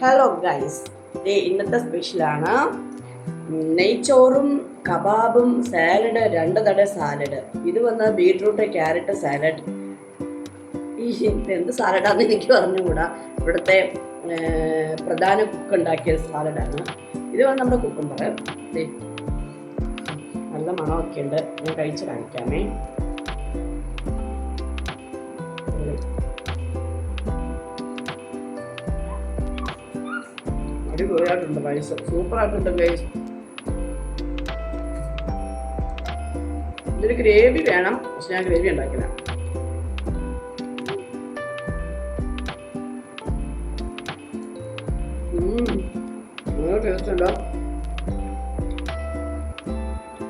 Hello guys, ഇന്നത്തെ സ്പെഷ്യലാണ് നെയ്ച്ചോറും കബാബും സാലഡ്, 2 തട സാലഡ്. ഇത് വന്ന് ബീട്രൂട്ട് ക്യാരറ്റ് സാലഡ്. എന്ത് സാലഡാന്ന് എനിക്ക് പറഞ്ഞുകൂടാ. ഇവിടുത്തെ പ്രധാന കുക്ക് ഉണ്ടാക്കിയ സാലഡാണ് ഇത്. വന്ന് നമ്മുടെ കുക്കുംബർ നല്ല മണമൊക്കെ ഉണ്ട്. ഞാൻ കഴിച്ച് കാണിക്കാമേ. അടിപൊളിയായിട്ടുണ്ട് ഗൈസ്, സൂപ്പറായിട്ടുണ്ട് ഗൈസ്. ഇതിന് ഗ്രേവി വേണം, പക്ഷെ ഞാൻ ഗ്രേവി ഉണ്ടാക്കില്ല. നല്ല ടേസ്റ്റ് ഉണ്ടോ?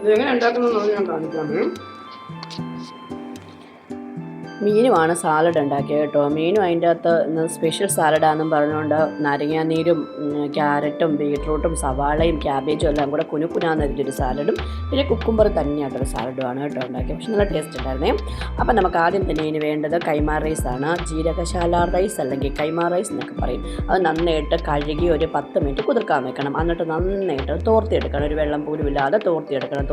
ഇതെങ്ങനെ ഉണ്ടാക്കുന്നതെന്ന് ഞാൻ കാണിക്കാമേ. മീനുമാണ് സാലഡ് ഉണ്ടാക്കിയത് കേട്ടോ. മീനും അതിൻ്റെ അകത്ത് സ്പെഷ്യൽ സാലഡാണെന്നും പറഞ്ഞുകൊണ്ട് നാരങ്ങാനീരും ക്യാരറ്റും ബീട്രൂട്ടും സവാളയും ക്യാബേജും എല്ലാം കൂടെ കുനുകുനാന്നൊരു സാലഡും പിന്നെ കുക്കുംബർ തന്നെയായിട്ടൊരു സാലഡുമാണ് കേട്ടോ ഉണ്ടാക്കിയത്. പക്ഷെ നല്ല ടേസ്റ്റ് ഉണ്ടായിരുന്നേ. അപ്പം നമുക്ക് ആദ്യം തന്നെ ഇതിന് വേണ്ടത് കൈമാ റൈസാണ്. ജീരകശാല റൈസ് അല്ലെങ്കിൽ കൈമാ റൈസ് എന്നൊക്കെ പറയും. അത് നന്നായിട്ട് കഴുകി ഒരു 10 മിനിറ്റ് കുതിർക്കാൻ വെക്കണം. എന്നിട്ട് നന്നായിട്ട് തോർത്തിയെടുക്കണം. ഒരു വെള്ളം പോലും ഇല്ലാതെ തോർത്തിയെടുക്കണം.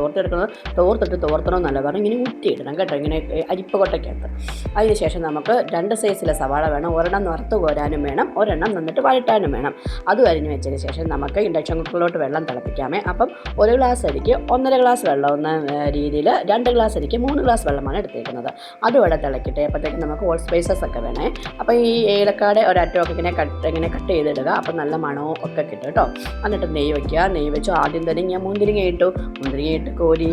തോർത്തണമെന്നല്ല പറഞ്ഞു, ഇങ്ങനെ ഊറ്റിയിടണം കേട്ടോ, ഇങ്ങനെ അരിപ്പ കൊട്ടയ്ക്കകത്ത്. അതിനുശേഷം നമുക്ക് 2 സൈസിലെ സവാള വേണം. ഒരെണ്ണം വറുത്ത് കോരാനും വേണം, ഒരെണ്ണം നന്നിട്ട് വഴറ്റാനും വേണം. അത് അരിഞ്ഞ് വെച്ചതിന് ശേഷം നമുക്ക് ഇൻഡക്ഷൻ കുക്കറിലോട്ട് വെള്ളം തിളപ്പിക്കാമേ. അപ്പം 1 ഗ്ലാസ് അരിക്ക് 1.5 ഗ്ലാസ് വെള്ളം എന്ന രീതിയിൽ 2 ഗ്ലാസ് അരിക്ക് 3 ഗ്ലാസ് വെള്ളമാണ് എടുത്തേക്കുന്നത്. അതുകൂടെ തിളക്കിയിട്ട് അപ്പോഴത്തേക്ക് നമുക്ക് ഓൾ സ്പൈസസ് ഒക്കെ വേണേ. അപ്പോൾ ഈ ഏലക്കാടെ ഒരറ്റമൊക്കെ ഇങ്ങനെ കട്ട് ചെയ്തിടുക. അപ്പം നല്ല മണവും ഒക്കെ കിട്ടും കേട്ടോ. എന്നിട്ട് നെയ്യ് വയ്ക്കുക. നെയ്യ് വെച്ചു ആദ്യം തന്നെ ഞാൻ മുന്തിരിങ്ങ ഇട്ട് കോരി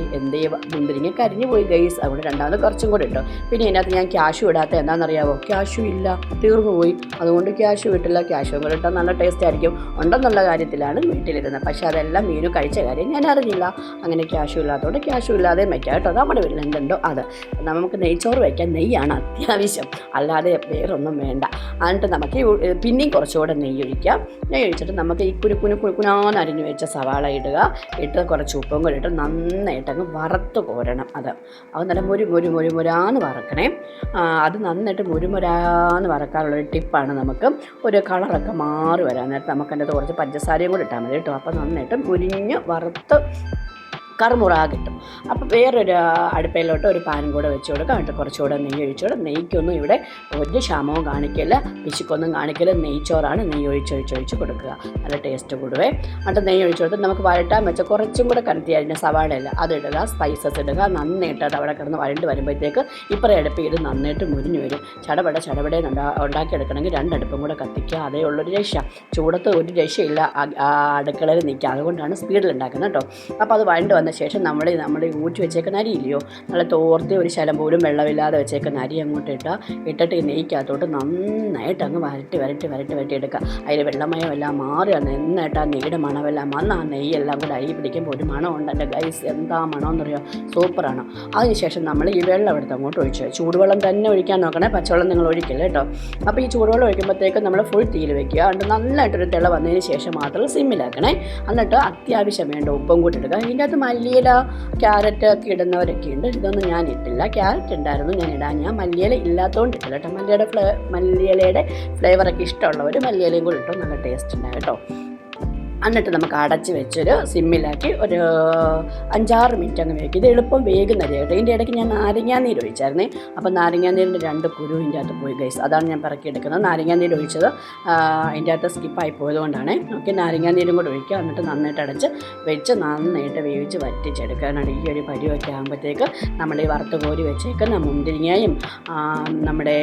മുന്തിരിങ്ങ കരിഞ്ഞു പോയി ഗൈസ്. അതുകൊണ്ട് രണ്ടാമത് കുറച്ചും കൂടി ഇട്ടു. പിന്നെ ഇതിനകത്ത് ഞാൻ ക്യാഷു ഇടാത്ത എന്താണെന്നറിയാമോ? ക്യാഷു ഇല്ല, തീർന്നു പോയി. അതുകൊണ്ട് ക്യാഷു ഇട്ടില്ല. ക്യാഷും കൂടെ ഇട്ടാൽ നല്ല ടേസ്റ്റ് ആയിരിക്കും. ഉണ്ടെന്നുള്ള കാര്യത്തിലാണ് വീട്ടിലിരുന്നത്. പക്ഷേ അതെല്ലാം മീനു കഴിച്ച കാര്യം ഞാൻ അറിഞ്ഞില്ല. അങ്ങനെ ക്യാഷു ഇല്ലാത്തതുകൊണ്ട് ക്യാഷു ഇല്ലാതെ വയ്ക്കാം കേട്ടോ. നമ്മുടെ വീട്ടിൽ എന്തുണ്ടോ അത്. നമുക്ക് നെയ്ച്ചോറ് വയ്ക്കാൻ നെയ്യാണ് അത്യാവശ്യം, അല്ലാതെ വേറൊന്നും വേണ്ട. എന്നിട്ട് നമുക്ക് പിന്നെയും കുറച്ചുകൂടെ നെയ്യ് ഒഴിക്കാം. നെയ്യ് ഒഴിച്ചിട്ട് നമുക്ക് ഈ കുനുകുനാന്ന് അരിഞ്ഞു വെച്ച സവാള ഇടുക. ഇട്ട് കുറച്ച് ഉപ്പും കൂടി ഇട്ട് നന്നായിട്ടങ്ങ് വറുത്ത് കോരണം. അത് നല്ല മുരാന്ന് വറക്കണേ. അത് നന്നായിട്ട് മുരുമുരാന്ന് വറക്കാനുള്ളൊരു ടിപ്പാണ്. നമുക്ക് ഒരു കളറൊക്കെ മാറി വരാൻ നേരത്ത് നമുക്ക് അതിനകത്ത് കുറച്ച് പഞ്ചസാരയും കൂടി ഇട്ടാൽ മതി കേട്ടോ. അപ്പോൾ നന്നായിട്ട് മുരിഞ്ഞ് വറുത്ത് കറുമുറ കിട്ടും. അപ്പോൾ വേറൊരു അടുപ്പയിലോട്ട് ഒരു പാൻ കൂടെ വെച്ച് കൊടുക്കുക. എന്നിട്ട് കുറച്ചുകൂടെ നെയ്യ് ഒഴിച്ചോടെ. നെയ്ക്കൊന്നും ഇവിടെ ഒരു ക്ഷാമവും കാണിക്കില്ല, പിശുക്കൊന്നും കാണിക്കില്ല. നെയ്ച്ചോറാണ്. നെയ്യ് ഒഴിച്ച് കൊടുക്കുക. നല്ല ടേസ്റ്റ് കൂടുവേ. എന്നിട്ട് നെയ്യ് ഒഴിച്ച് കൊടുത്ത് നമുക്ക് വഴട്ടാൻ വെച്ച കുറച്ചും കൂടെ കണത്തി അരിഞ്ഞ സവാളയല്ല അതിടുക. സ്പൈസസ് ഇടുക. നന്നായിട്ട് അത് അവിടെ കിടന്ന് വഴണ്ട് വരുമ്പോഴത്തേക്ക് ഇപ്പറേ അടുപ്പ് ഇത് നന്നായിട്ട് മുരിഞ്ഞ് വരും. ചടപട ഉണ്ടാക്കിയെടുക്കണമെങ്കിൽ 2 അടുപ്പും കൂടെ കത്തിക്കുക. അതേ ഉള്ളൊരു രക്ഷ. ചൂടത്ത് ഒരു രക്ഷയില്ല അടുക്കളയിൽ നിൽക്കുക. അതുകൊണ്ടാണ് സ്പീഡിൽ ഉണ്ടാക്കുന്നത് കേട്ടോ. അപ്പോൾ അത് വഴണ്ട് വന്ന ശേഷം നമ്മൾ ഊറ്റി വെച്ചേക്കുന്ന അരി ഇല്ലയോ, നല്ല തോർത്തി ഒരു ശലം പോലും വെള്ളമില്ലാതെ വെച്ചേക്കുന്ന അരി അങ്ങോട്ട് ഇട്ടിട്ട് ഈ നെയ്ക്കകത്തോട്ട് നന്നായിട്ട് അങ്ങ് വരട്ടി എടുക്കുക. അതിൽ വെള്ളമയം എല്ലാം മാറി നന്നായിട്ട് ആ നെയ്യുടെ മണമെല്ലാം വന്ന് ആ നെയ്യെല്ലാം കൂടെ അരി പിടിക്കുമ്പോൾ ഒരു മണമുണ്ട് എൻ്റെ ഗൈസ്. എന്താ മണമെന്ന് പറയുക, സൂപ്പറാണ്. അതിനുശേഷം നമ്മൾ ഈ വെള്ളം എടുത്ത് അങ്ങോട്ട് ഒഴിച്ച്, ചൂടുവെള്ളം തന്നെ ഒഴിക്കാൻ നോക്കണേ, പച്ചവെള്ളം നിങ്ങൾ ഒഴിക്കില്ല കേട്ടോ. അപ്പോൾ ഈ ചൂടുവെള്ളം ഒഴിക്കുമ്പോഴത്തേക്ക് നമ്മൾ ഫുൾ തീയിൽ വെക്കുക. എന്നിട്ട് നന്നായിട്ടൊരു തിള വന്നതിന് ശേഷം മാത്രം സിമ്മിലാക്കണേ. എന്നിട്ട് അത്യാവശ്യം വേണ്ട ഉപ്പും കൂട്ടി എടുക്കുക. ഇതിൻ്റെ അകത്ത് മല്ലിയില ക്യാരറ്റ് ഒക്കെ ഇടുന്നവരൊക്കെ ഉണ്ട്. ഇതൊന്നും ഞാൻ ഇട്ടില്ല. ക്യാരറ്റ് ഉണ്ടായിരുന്നു, ഞാൻ ഇടാൻ. ഞാൻ മല്ലിയില ഇല്ലാത്തതുകൊണ്ട് ഇട്ടില്ല കേട്ടോ. മല്ലിയിലയുടെ ഫ്ലേവറൊക്കെ ഇഷ്ടമുള്ളവർ മല്ലിയിലയും കൂടി ഇട്ടോ, നല്ല ടേസ്റ്റ് ഉണ്ടാകും കേട്ടോ. എന്നിട്ട് നമുക്ക് അടച്ച് വെച്ചൊരു സിമ്മിലാക്കി ഒരു 5-6 മിനിറ്റ് അങ്ങ് വേവിക്കും. ഇത് എളുപ്പം വേഗുന്ന അരി കേട്ടോ. ഇതിൻ്റെ ഇടയ്ക്ക് ഞാൻ നാരങ്ങാനീര് ഒഴിച്ചായിരുന്നേ. അപ്പോൾ നാരങ്ങാനീരിൻ്റെ 2 കുരു ഇതിൻ്റെ അകത്ത് പോയി ഗൈസ്. അതാണ് ഞാൻ പറക്കിയെടുക്കുന്നത്. നാരങ്ങാനീര് ഒഴിച്ചത് അതിൻ്റെ അകത്ത് സ്കിപ്പായി പോയതുകൊണ്ടാണ്. ഓക്കെ, നാരങ്ങാനീരും കൂടെ ഒഴിക്കുക. എന്നിട്ട് നന്നായിട്ട് അടച്ച് വെച്ച് നന്നായിട്ട് വേവിച്ച് വറ്റിച്ചെടുക്കാനാണ്. ഈ ഒരു പരിവൊക്കെ ആകുമ്പോഴത്തേക്ക് നമ്മൾ ഈ വറുത്ത് കോരി വെച്ചേക്കുന്ന മുന്തിരിങ്ങയും നമ്മുടെ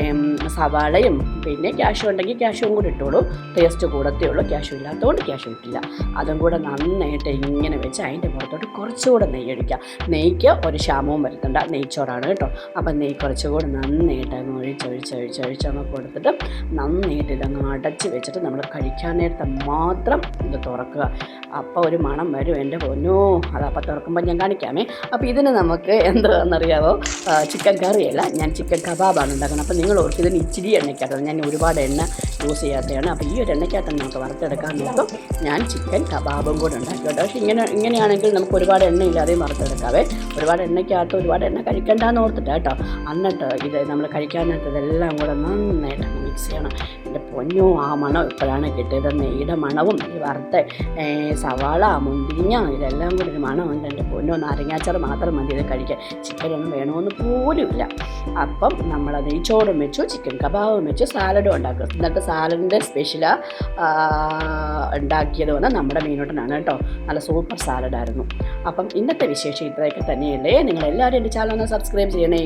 സവാളയും പിന്നെ ക്യാഷു ഉണ്ടെങ്കിൽ ക്യാഷുവും കൂടി ഇട്ടോളൂ. ടേസ്റ്റ് കൂടത്തേ ഉള്ളൂ. ക്യാഷു ഇല്ലാത്തതുകൊണ്ട് ക്യാഷു ഇട്ടില്ല. അതും കൂടെ നന്നായിട്ട് ഇങ്ങനെ വെച്ച് അതിൻ്റെ പുറത്തോട്ട് കുറച്ചുകൂടെ നെയ്യ് ഒഴിക്കുക. നെയ്ക്ക് ഒരു ക്ഷാമവും വരുത്തണ്ട, നെയ്ച്ചോറാണ് കേട്ടോ. അപ്പം നെയ്യ് കുറച്ചുകൂടെ നന്നായിട്ട് അങ്ങ് ഒഴിച്ചങ്ങ് കൊടുത്തിട്ട് നന്നായിട്ട് ഇതങ്ങ് അടച്ച് വെച്ചിട്ട് നമ്മൾ കഴിക്കാൻ നേരത്തെ മാത്രം ഇത് തുറക്കുക. അപ്പോൾ ഒരു മണം വരും എൻ്റെ പൊന്നോ. അതപ്പോൾ തുറക്കുമ്പോൾ ഞാൻ കാണിക്കാമേ. അപ്പോൾ ഇതിന് നമുക്ക് എന്താണെന്നറിയാമോ, ചിക്കൻ കറിയല്ല, ഞാൻ ചിക്കൻ കബാബാണ് ഉണ്ടാക്കുന്നത്. അപ്പോൾ നിങ്ങൾ ഓർത്ത് ഇതിന് ഇച്ചിരി എണ്ണയ്ക്കകത്ത്, ഞാൻ ഒരുപാട് എണ്ണ യൂസ് ചെയ്യാത്തതാണ്. അപ്പോൾ ഈ ഒരു എണ്ണയ്ക്കകത്ത് നമുക്ക് വറുത്തെടുക്കാൻ നോക്കും. ഞാൻ ചിക്കൻ കബാബും കൂടെ ഉണ്ടാക്കി കേട്ടോ. പക്ഷേ ഇങ്ങനെയാണെങ്കിൽ നമുക്ക് ഒരുപാട് എണ്ണയില്ലാതെയും വറുത്തെടുക്കാവേ. ഒരുപാട് എണ്ണയ്ക്കകത്ത് ഒരുപാട് എണ്ണ കഴിക്കണ്ടെന്ന് ഓർത്തിട്ട് കേട്ടോ. എന്നിട്ട് ഇത് നമ്മൾ കഴിക്കാനായിട്ട് ഇതെല്ലാം കൂടെ നന്നായിട്ട് മിക്സ് ചെയ്യണം. എൻ്റെ പൊന്നോ ആ മണം ഇപ്പോഴാണ് കിട്ടിയത്. നെയ്യുടെ മണവും ഈ വറുത്ത സവാള മുന്തിരിങ്ങ ഇതെല്ലാം കൂടി ഒരു മണമുണ്ട്. എൻ്റെ പൊന്നോ, നാരങ്ങാച്ചാർ മാത്രം മതി ഇത് കഴിക്കാൻ, ചിക്കനൊന്നും വേണമെന്ന് പോലുമില്ല. അപ്പം നമ്മൾ നെയ്ച്ചോറും വെച്ചു, ചിക്കൻ കബാബും വെച്ചു, സാലഡും ഉണ്ടാക്കും. എന്നിട്ട് സാലഡിൻ്റെ സ്പെഷ്യലാണ് ഉണ്ടാക്കിയത് വന്ന് നമ്മുടെ മീനോട്ടനാണ് കേട്ടോ. നല്ല സൂപ്പർ സാലഡായിരുന്നു. അപ്പം ഇന്നത്തെ വിശേഷം ഇത്രയൊക്കെ തന്നെയല്ലേ. നിങ്ങളെല്ലാവരും എൻ്റെ ചാനൽ ഒന്ന് സബ്സ്ക്രൈബ് ചെയ്യണേ.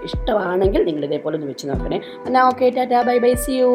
ഇഷ്ടമാണെങ്കിൽ നിങ്ങൾ ഇതേപോലെ ഒന്ന് വെച്ച് നോക്കണേ. എന്നാൽ okay, tata, bye bye, see U.